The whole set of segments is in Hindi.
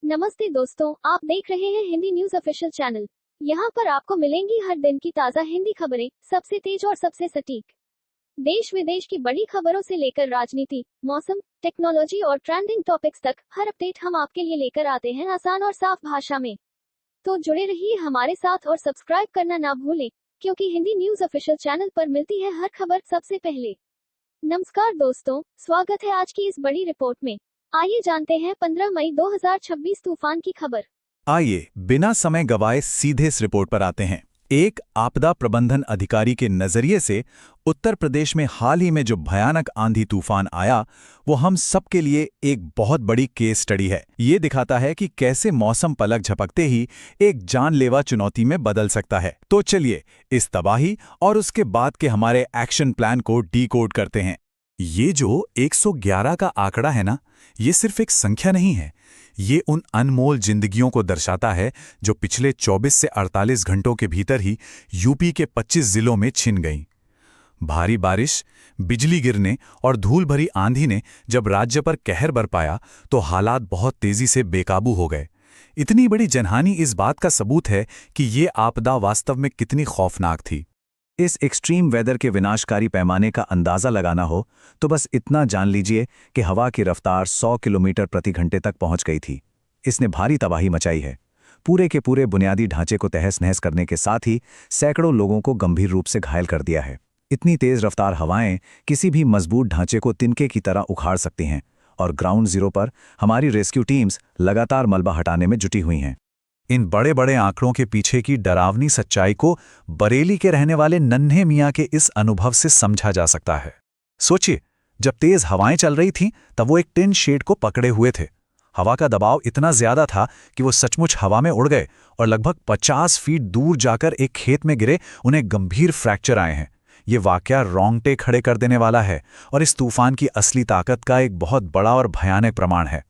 नमस्ते दोस्तों, आप देख रहे हैं हिंदी न्यूज ऑफिशियल चैनल। यहाँ पर आपको मिलेंगी हर दिन की ताज़ा हिंदी खबरें, सबसे तेज और सबसे सटीक। देश विदेश की बड़ी खबरों से लेकर राजनीति, मौसम, टेक्नोलॉजी और ट्रेंडिंग टॉपिक्स तक हर अपडेट हम आपके लिए लेकर आते हैं आसान और साफ भाषा में। तो जुड़े रहिए हमारे साथ और सब्सक्राइब करना ना भूलें, क्योंकि हिंदी न्यूज ऑफिशियल चैनल पर मिलती है हर खबर सबसे पहले। नमस्कार दोस्तों, स्वागत है आज की इस बड़ी रिपोर्ट में। आइए जानते हैं 15 मई 2026 तूफान की खबर। आइए बिना समय गवाए सीधे इस रिपोर्ट पर आते हैं। एक आपदा प्रबंधन अधिकारी के नजरिए से उत्तर प्रदेश में हाल ही में जो भयानक आंधी तूफान आया, वो हम सबके लिए एक बहुत बड़ी केस स्टडी है। ये दिखाता है कि कैसे मौसम पलक झपकते ही एक जानलेवा चुनौती में बदल सकता है। तो चलिए इस तबाही और उसके बाद के हमारे एक्शन प्लान को डीकोड करते हैं। ये जो 111 का आंकड़ा है ना, ये सिर्फ एक संख्या नहीं है। ये उन अनमोल जिंदगियों को दर्शाता है जो पिछले 24 से 48 घंटों के भीतर ही यूपी के 25 जिलों में छिन गईं। भारी बारिश, बिजली गिरने और धूल भरी आंधी ने जब राज्य पर कहर बरपाया तो हालात बहुत तेजी से बेकाबू हो गए। इतनी बड़ी जनहानि इस बात का सबूत है कि ये आपदा वास्तव में कितनी खौफनाक थी। इस एक्सट्रीम वेदर के विनाशकारी पैमाने का अंदाज़ा लगाना हो तो बस इतना जान लीजिए कि हवा की रफ्तार 100 किलोमीटर प्रति घंटे तक पहुंच गई थी। इसने भारी तबाही मचाई है। पूरे के पूरे बुनियादी ढांचे को तहस नहस करने के साथ ही सैकड़ों लोगों को गंभीर रूप से घायल कर दिया है। इतनी तेज रफ्तार हवाएं किसी भी मजबूत ढांचे को तिनके की तरह उखाड़ सकती हैं और ग्राउंड जीरो पर हमारी रेस्क्यू टीम्स लगातार मलबा हटाने में जुटी हुई हैं। इन बड़े बड़े आंकड़ों के पीछे की डरावनी सच्चाई को बरेली के रहने वाले नन्हे मियाँ के इस अनुभव से समझा जा सकता है। सोचिए, जब तेज हवाएं चल रही थीं तब वो एक टिन शेड को पकड़े हुए थे। हवा का दबाव इतना ज्यादा था कि वो सचमुच हवा में उड़ गए और लगभग 50 फीट दूर जाकर एक खेत में गिरे। उन्हें गंभीर फ्रैक्चर आए हैं। ये वाकया रोंगटे खड़े कर देने वाला है और इस तूफान की असली ताकत का एक बहुत बड़ा और भयानक प्रमाण है।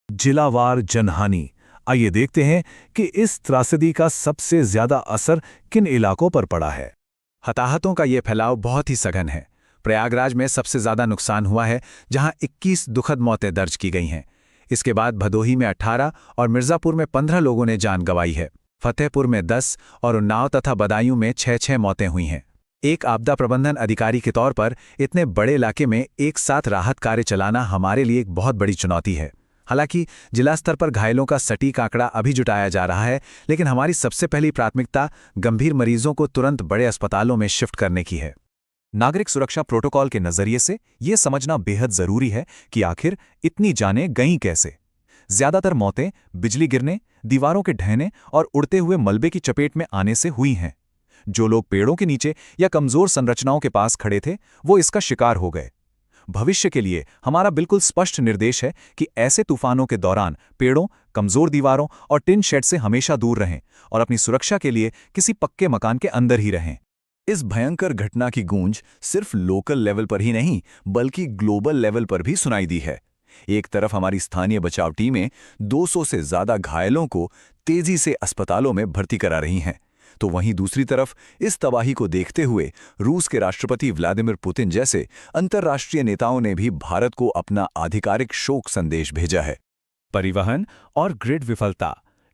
जिलावार जनहानि। आइए देखते हैं कि इस त्रासदी का सबसे ज्यादा असर किन इलाकों पर पड़ा है। हताहतों का ये फैलाव बहुत ही सघन है। प्रयागराज में सबसे ज्यादा नुकसान हुआ है, जहां 21 दुखद मौतें दर्ज की गई हैं। इसके बाद भदोही में 18 और मिर्जापुर में 15 लोगों ने जान गंवाई है। फतेहपुर में 10 और उन्नाव तथा बदायूं में 6-6 मौतें हुई हैं। एक आपदा प्रबंधन अधिकारी के तौर पर इतने बड़े इलाके में एक साथ राहत कार्य चलाना हमारे लिए एक बहुत बड़ी चुनौती है। हालांकि जिला स्तर पर घायलों का सटीक आंकड़ा अभी जुटाया जा रहा है, लेकिन हमारी सबसे पहली प्राथमिकता गंभीर मरीजों को तुरंत बड़े अस्पतालों में शिफ्ट करने की है। नागरिक सुरक्षा प्रोटोकॉल के नजरिए से यह समझना बेहद जरूरी है कि आखिर इतनी जानें गईं कैसे। ज्यादातर मौतें बिजली गिरने, दीवारों के ढहने और उड़ते हुए मलबे की चपेट में आने से हुई हैं। जो लोग पेड़ों के नीचे या कमजोर संरचनाओं के पास खड़े थे, वो इसका शिकार हो गए। भविष्य के लिए हमारा बिल्कुल स्पष्ट निर्देश है कि ऐसे तूफानों के दौरान पेड़ों, कमजोर दीवारों और टिन शेड से हमेशा दूर रहें और अपनी सुरक्षा के लिए किसी पक्के मकान के अंदर ही रहें। इस भयंकर घटना की गूंज सिर्फ लोकल लेवल पर ही नहीं, बल्कि ग्लोबल लेवल पर भी सुनाई दी है। एक तरफ हमारी स्थानीय बचाव टीमें 200 से ज्यादा घायलों को तेजी से अस्पतालों में भर्ती करा रही हैं, तो वहीं दूसरी तरफ इस तबाही को देखते हुए रूस के राष्ट्रपति व्लादिमीर पुतिन जैसे अंतर्राष्ट्रीय नेताओं ने भी भारत को अपना आधिकारिक शोक संदेश भेजा है। परिवहन और ग्रिड विफलता,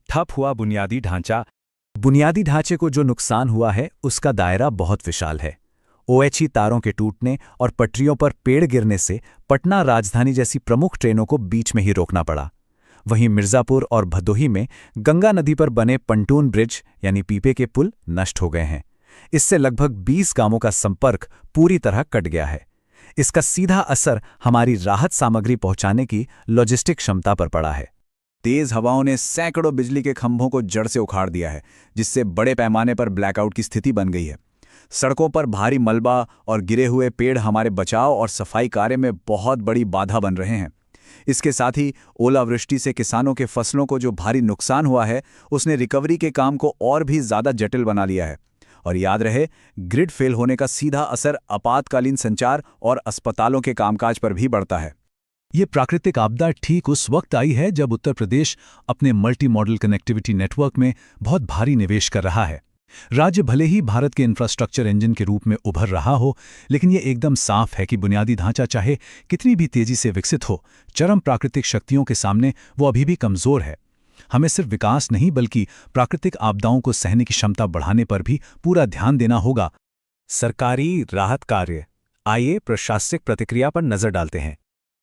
ठप हुआ बुनियादी ढांचा। बुनियादी ढांचे को जो नुकसान हुआ है उसका दायरा बहुत विशाल है। ओएचई तारों के टूटने और पटरियों पर पेड़ गिरने से पटना राजधानी जैसी प्रमुख ट्रेनों को बीच में ही रोकना पड़ा। वहीं मिर्जापुर और भदोही में गंगा नदी पर बने पंटून ब्रिज यानी पीपे के पुल नष्ट हो गए हैं। इससे लगभग 20 गांवों का संपर्क पूरी तरह कट गया है। इसका सीधा असर हमारी राहत सामग्री पहुंचाने की लॉजिस्टिक क्षमता पर पड़ा है। तेज हवाओं ने सैकड़ों बिजली के खंभों को जड़ से उखाड़ दिया है, जिससे बड़े पैमाने पर ब्लैकआउट की स्थिति बन गई है। सड़कों पर भारी मलबा और गिरे हुए पेड़ हमारे बचाव और सफाई कार्य में बहुत बड़ी बाधा बन रहे हैं। इसके साथ ही ओलावृष्टि से किसानों के फसलों को जो भारी नुकसान हुआ है, उसने रिकवरी के काम को और भी ज्यादा जटिल बना लिया है। और याद रहे, ग्रिड फेल होने का सीधा असर आपातकालीन संचार और अस्पतालों के कामकाज पर भी बढ़ता है। ये प्राकृतिक आपदा ठीक उस वक्त आई है जब उत्तर प्रदेश अपने मल्टी मॉडल कनेक्टिविटी नेटवर्क में बहुत भारी निवेश कर रहा है। राज्य भले ही भारत के इंफ्रास्ट्रक्चर इंजन के रूप में उभर रहा हो, लेकिन ये एकदम साफ है कि बुनियादी ढांचा चाहे कितनी भी तेजी से विकसित हो, चरम प्राकृतिक शक्तियों के सामने वो अभी भी कमजोर है। हमें सिर्फ विकास नहीं बल्कि प्राकृतिक आपदाओं को सहने की क्षमता बढ़ाने पर भी पूरा ध्यान देना होगा। सरकारी राहत कार्य। आइए प्रशासनिक प्रतिक्रिया पर नजर डालते हैं।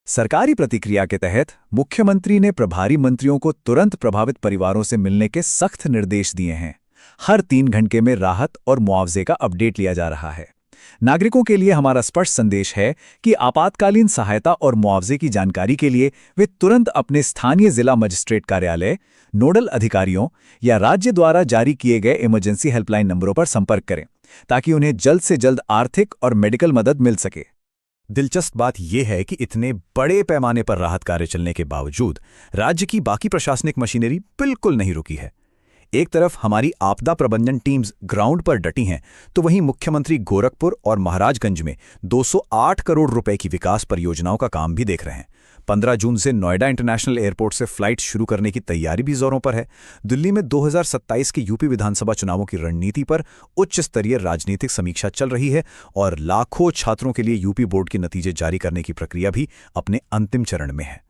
सरकारी प्रतिक्रिया के तहत मुख्यमंत्री ने प्रभारी मंत्रियों को तुरंत प्रभावित परिवारों से मिलने के सख्त निर्देश दिए हैं। हर 3 घंटे में राहत और मुआवजे का अपडेट लिया जा रहा है। नागरिकों के लिए हमारा स्पष्ट संदेश है कि आपातकालीन सहायता और मुआवजे की जानकारी के लिए वे तुरंत अपने स्थानीय जिला मजिस्ट्रेट कार्यालय, नोडल अधिकारियों या राज्य द्वारा जारी किए गए इमरजेंसी हेल्पलाइन नंबरों पर संपर्क करें, ताकि उन्हें जल्द से जल्द आर्थिक और मेडिकल मदद मिल सके। दिलचस्प बात यह है कि इतने बड़े पैमाने पर राहत कार्य चलने के बावजूद राज्य की बाकी प्रशासनिक मशीनरी बिल्कुल नहीं रुकी है। एक तरफ हमारी आपदा प्रबंधन टीम्स ग्राउंड पर डटी हैं, तो वहीं मुख्यमंत्री गोरखपुर और महाराजगंज में 208 करोड़ रुपए की विकास परियोजनाओं का काम भी देख रहे हैं। 15 जून से नोएडा इंटरनेशनल एयरपोर्ट से फ्लाइट शुरू करने की तैयारी भी जोरों पर है। दिल्ली में 2027 के यूपी विधानसभा चुनावों की रणनीति पर उच्च स्तरीय राजनीतिक समीक्षा चल रही है और लाखों छात्रों के लिए यूपी बोर्ड के नतीजे जारी करने की प्रक्रिया भी अपने अंतिम चरण में है।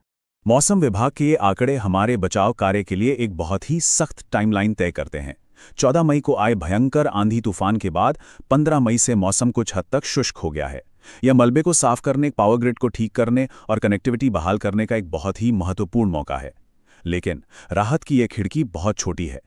मौसम विभाग के ये आंकड़े हमारे बचाव कार्य के लिए एक बहुत ही सख्त टाइमलाइन तय करते हैं। 14 मई को आए भयंकर आंधी तूफान के बाद 15 मई से मौसम कुछ हद तक शुष्क हो गया है। यह मलबे को साफ करने, पावर ग्रिड को ठीक करने और कनेक्टिविटी बहाल करने का एक बहुत ही महत्वपूर्ण मौका है। लेकिन राहत की यह खिड़की बहुत छोटी है।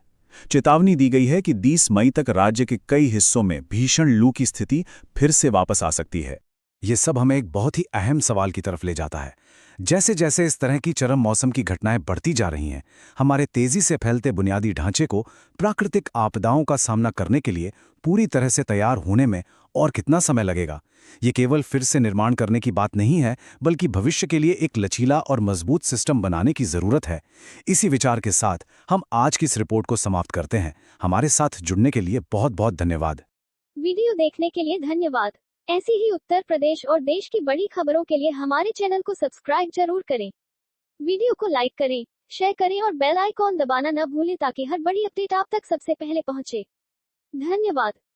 चेतावनी दी गई है कि 20 मई तक राज्य के कई हिस्सों में भीषण लू की स्थिति फिर से वापस आ सकती है। ये सब हमें एक बहुत ही अहम सवाल की तरफ ले जाता है। जैसे जैसे इस तरह की चरम मौसम की घटनाएं बढ़ती जा रही हैं, हमारे तेजी से फैलते बुनियादी ढांचे को प्राकृतिक आपदाओं का सामना करने के लिए पूरी तरह से तैयार होने में और कितना समय लगेगा? ये केवल फिर से निर्माण करने की बात नहीं है, बल्कि भविष्य के लिए एक लचीला और मजबूत सिस्टम बनाने की जरूरत है। इसी विचार के साथ हम आज की इस रिपोर्ट को समाप्त करते हैं। हमारे साथ जुड़ने के लिए बहुत बहुत धन्यवाद। वीडियो देखने के लिए धन्यवाद। ऐसी ही उत्तर प्रदेश और देश की बड़ी खबरों के लिए हमारे चैनल को सब्सक्राइब जरूर करें। वीडियो को लाइक करें, शेयर करें और बेल आइकॉन दबाना न भूलें ताकि हर बड़ी अपडेट आप तक सबसे पहले पहुंचे। धन्यवाद।